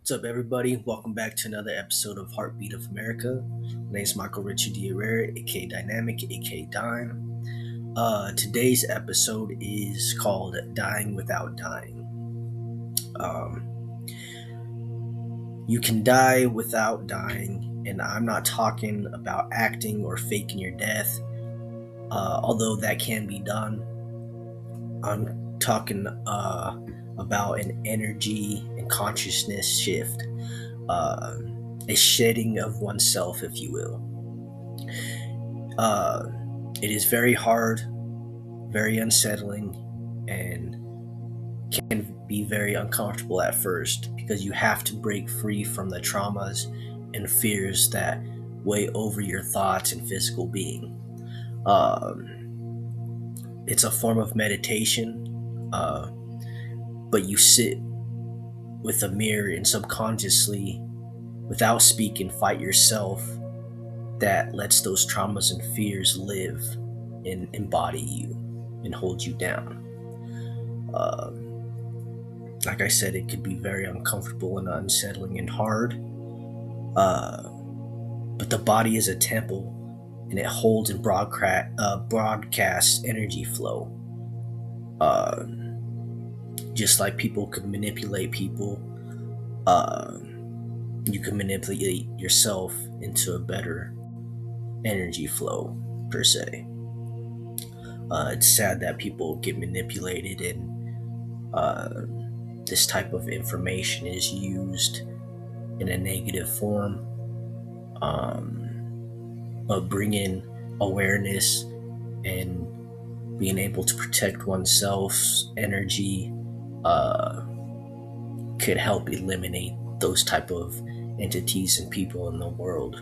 What's up, everybody? Welcome back to another episode of Heartbeat of America. My name is Michael Richard Diarrera, aka Dynamic, aka Dime. Today's episode is called Dying Without Dying. You can die without dying, and I'm not talking about acting or faking your death, although that can be done. I'm talking about an energy and consciousness shift. A shedding of oneself, if you will. It is very hard, very unsettling, and can be very uncomfortable at first because you have to break free from the traumas and fears that weigh over your thoughts and physical being. It's a form of meditation, but you sit with a mirror and subconsciously, without speaking, fight yourself that lets those traumas and fears live and embody you and hold you down. Like I said, it could be very uncomfortable and unsettling and hard. But the body is a temple and it holds and broadcasts energy flow. Just like people could manipulate people, you can manipulate yourself into a better energy flow, per se. It's sad that people get manipulated and this type of information is used in a negative form, of bringing awareness and being able to protect oneself's energy could help eliminate those type of entities and people in the world.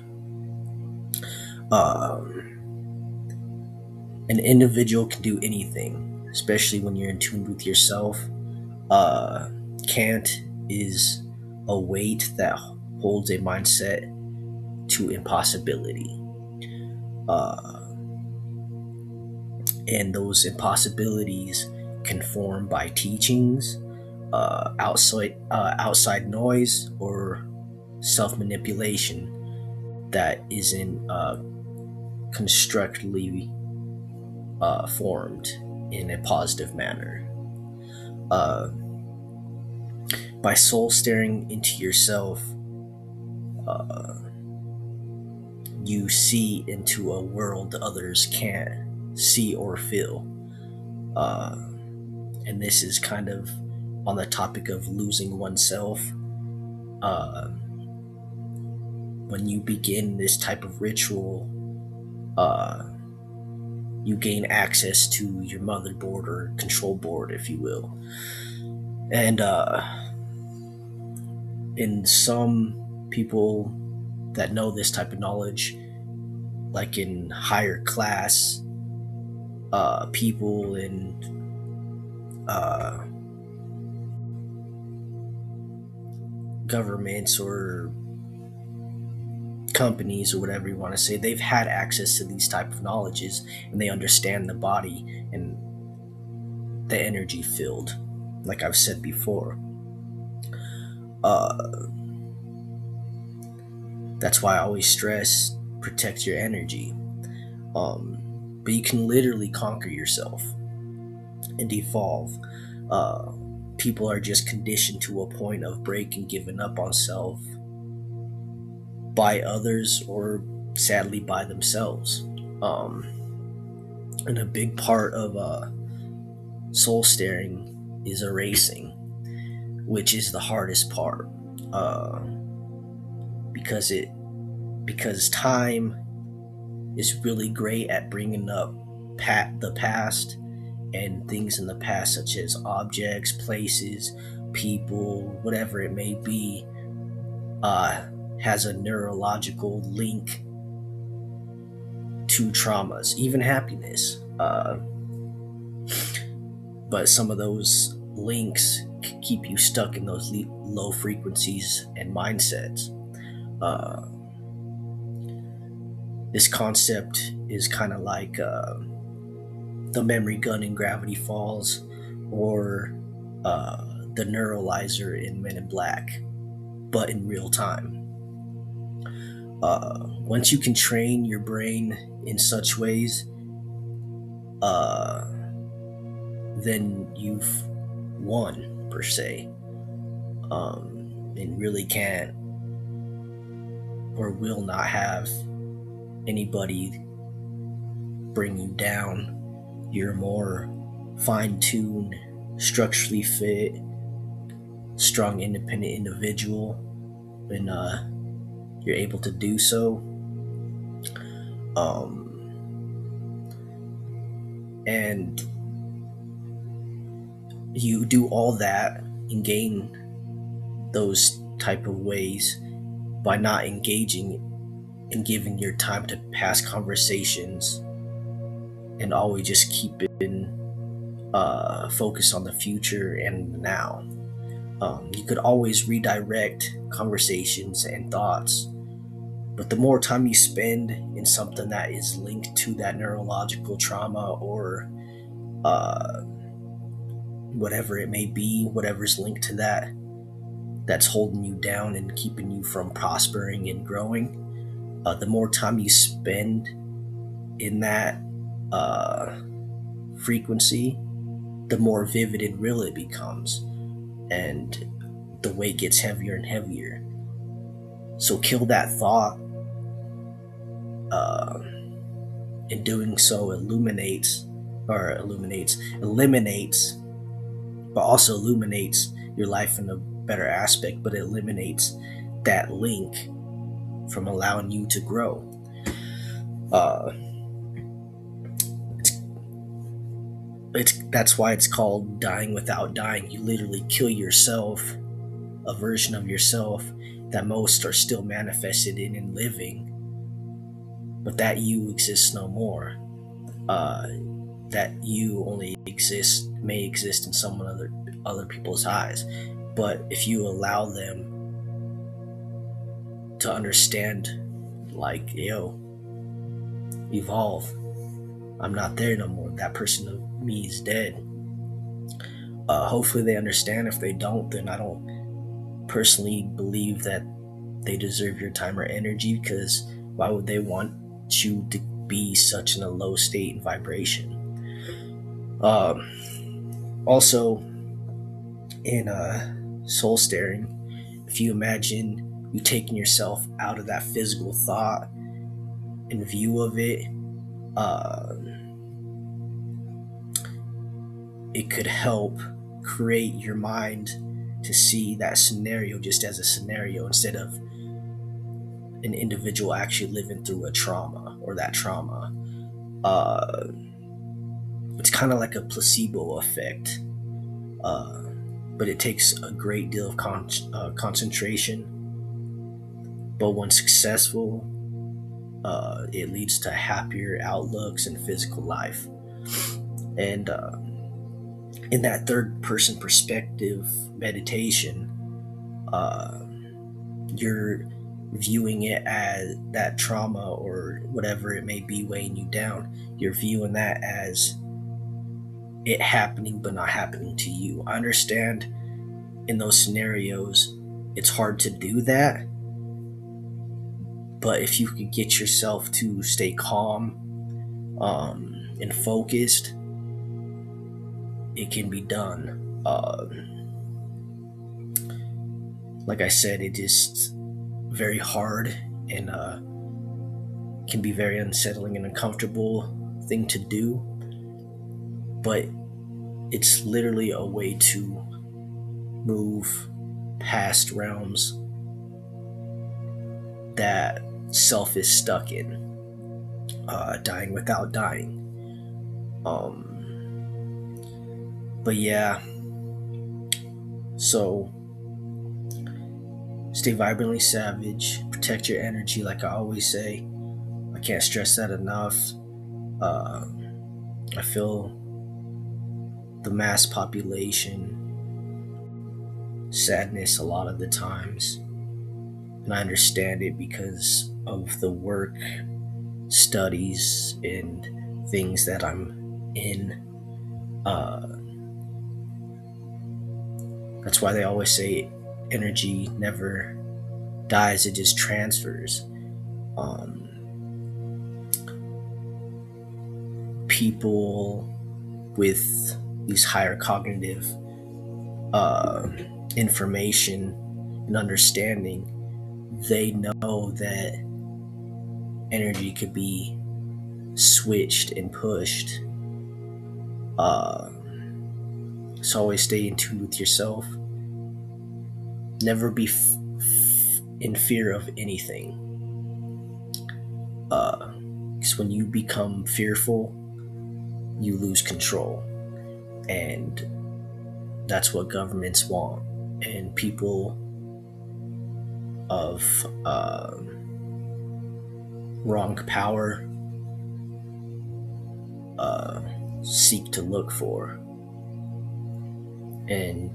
An individual can do anything, especially when you're in tune with yourself. Can't is a weight that holds a mindset to impossibility. And those impossibilities can form by teachings, outside noise, or self manipulation that isn't constructively formed in a positive manner. By soul staring into yourself, you see into a world others can't see or feel. And this is kind of on the topic of losing oneself. When you begin this type of ritual, you gain access to your motherboard or control board, if you will. And in some people that know this type of knowledge, like in higher class people in governments or companies or whatever you want to say, they've had access to these type of knowledges and they understand the body and the energy field, like I've said before. That's why I always stress protect your energy. But you can literally conquer yourself and evolve. People are just conditioned to a point of breaking, giving up on self by others or sadly by themselves. And a big part of soul staring is erasing, which is the hardest part, because time is really great at bringing up the past and things in the past, such as objects, places, people, whatever it may be, has a neurological link to traumas, even happiness. But some of those links keep you stuck in those low frequencies and mindsets. This concept is kind of like the memory gun in Gravity Falls, or the neuralizer in Men in Black. but in real time. Once you can train your brain in such ways, uh, then you've won, per se. And really can't or will not have anybody bring you down. You're more fine-tuned, structurally fit, strong, independent individual, and you're able to do so. And you do all that and gain those type of ways by not engaging and giving your time to past conversations and always just keeping focus on the future and the now. You could always redirect conversations and thoughts, but the more time you spend in something that is linked to that neurological trauma or whatever it may be, whatever's linked to that, that's holding you down and keeping you from prospering and growing, the more time you spend in that frequency, the more vivid and real it becomes, and the weight gets heavier and heavier. So kill that thought. In doing so, eliminates, but also illuminates your life in a better aspect, but it eliminates that link from allowing you to grow. That's why it's called dying without dying. You literally kill yourself, a version of yourself that most are still manifested in and living, but that you exists no more. That you only may exist in other people's eyes, but if you allow them to understand, like, yo, evolve, I'm not there no more, that person of me is dead. Hopefully they understand. If they don't, then I don't personally believe that they deserve your time or energy, because why would they want you to be such in a low state and vibration? Also, in soul staring, if you imagine you taking yourself out of that physical thought and view of it, it could help create your mind to see that scenario just as a scenario, instead of an individual actually living through a trauma or that trauma. It's kind of like a placebo effect, but it takes a great deal of concentration. But when successful, it leads to happier outlooks in physical life. And in that third person perspective meditation, you're viewing it as that trauma or whatever it may be weighing you down. You're viewing that as it happening but not happening to you. I understand in those scenarios it's hard to do that, but if you could get yourself to stay calm and focused, it can be done. Like I said, it is very hard and can be very unsettling and uncomfortable thing to do, but it's literally a way to move past realms that self is stuck in, dying without dying. But yeah, so stay vibrantly savage, protect your energy, like I always say. I can't stress that enough. I feel the mass population sadness a lot of the times, and I understand it because of the work, studies, and things that I'm in. That's why they always say energy never dies, it just transfers. Um, People with these higher cognitive uh, information and understanding, they know that energy could be switched and pushed. Uh, so always stay in tune with yourself. Never be in fear of anything. Because when you become fearful, you lose control. And that's what governments want. And people of wrong power seek to look for. And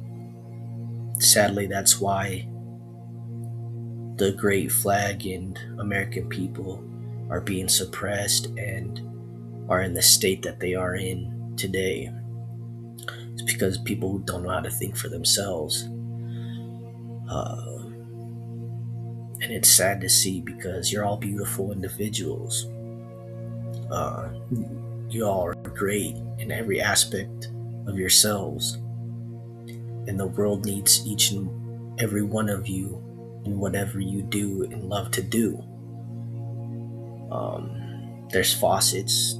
sadly, that's why the great flag and American people are being suppressed and are in the state that they are in today. It's because people don't know how to think for themselves. And it's sad to see, because you're all beautiful individuals. You all are great in every aspect of yourselves. And the world needs each and every one of you in whatever you do and love to do. There's faucets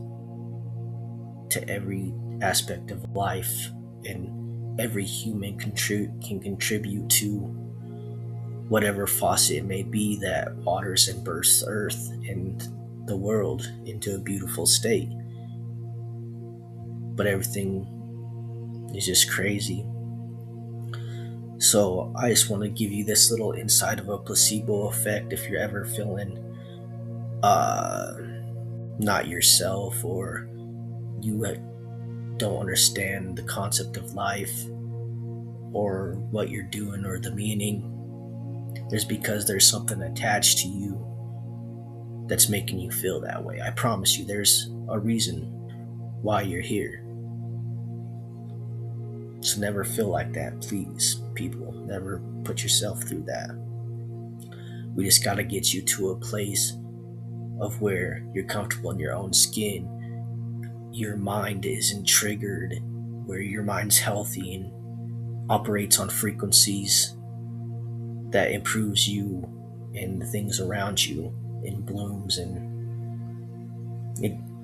to every aspect of life, and every human can contribute to whatever faucet it may be that waters and births earth and the world into a beautiful state. But everything is just crazy. So I just want to give you this little insight of a placebo effect. If you're ever feeling not yourself, or you don't understand the concept of life or what you're doing or the meaning, there's because there's something attached to you that's making you feel that way. I promise you, there's a reason why you're here. So never feel like that, please, people. Never put yourself through that. We just gotta get you to a place of where you're comfortable in your own skin. Your mind isn't triggered, where your mind's healthy and operates on frequencies that improves you and the things around you and blooms, and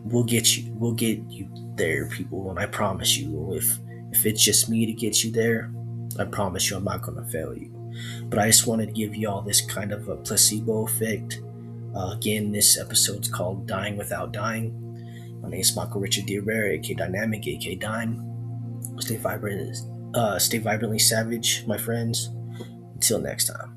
we'll get you there, people. And I promise you, if it's just me to get you there, I promise you I'm not going to fail you. But I just wanted to give you all this kind of a placebo effect. Again, this episode's called Dying Without Dying. My name is Michael Richard D. Rivera, aka Dynamic, aka Dime. Stay vibrantly savage, my friends. Until next time.